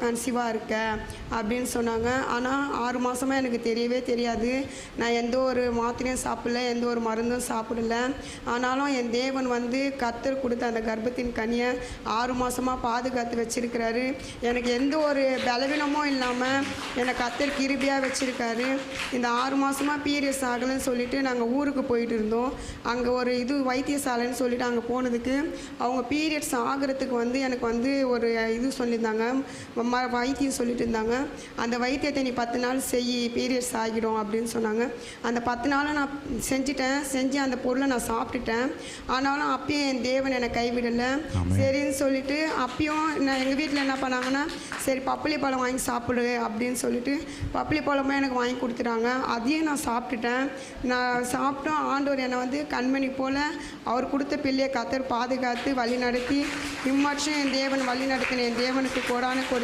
கன்சீவாக இருக்க அப்படின்னு சொன்னாங்க. ஆனால் 6 மாதமாக எனக்கு தெரியவே தெரியாது. நான் எந்த ஒரு மாத்திரையும் சாப்பிடல, எந்த ஒரு மருந்தும் சாப்பிடல. ஆனாலும் என் தேவன் வந்து கர்த்தர் கொடுத்த அந்த கர்ப்பத்தின் கனியை 6 மாதமாக பாதுகாத்து வச்சிருக்கிறாரு. எனக்கு எந்த ஒரு பலவீனமும் இல்லாமல் என்னை கர்த்தர் கிருபையாக வச்சுருக்காரு. இந்த 6 மாதமாக பீரியட்ஸ் ஆகலைன்னு சொல்லிட்டு நாங்கள் ஊருக்கு போயிட்டு இருந்தோம். அங்கே ஒரு வைத்தியசாலைன்னு சொல்லிட்டு அங்கே போனதுக்கு அவங்க பீரியட்ஸ் ஆகிறதுக்கு வந்து எனக்கு வந்து ஒரு சொல்லியிருந்தாங்க, வைத்தியம் சொல்லிட்டு இருந்தாங்க. அந்த வைத்தியத்தை நீ 10 நாள் பீரியட்ஸ் ஆகிடும் அப்படின்னு சொன்னாங்க. அந்த 10 நாளை நான் செஞ்சு அந்த பொருளை நான் சாப்பிட்டுட்டேன். ஆனாலும் அப்பயும் என் தேவன் என்னை கைவிடலை. சரின்னு சொல்லிட்டு அப்பயும் நான் எங்கள் வீட்டில் என்ன பண்ணாங்கன்னா, சரி பப்பளி பழம் வாங்கி சாப்பிடு அப்படின்னு சொல்லிட்டு பப்பளி பழமும் எனக்கு வாங்கி கொடுத்துட்டாங்க. அதையும் நான் சாப்பிட்டுட்டேன். நான் சாப்பிட்டோம். ஆண்டவர் என்னை வந்து கண்மணி போல் அவர் கொடுத்த பிள்ளையை கர்த்தர் பாதுகாத்து வழி நடத்தி இம்மாற்றும் என் தேவன் வழி நடத்தின என் தேவனுக்கு கோடான கோடி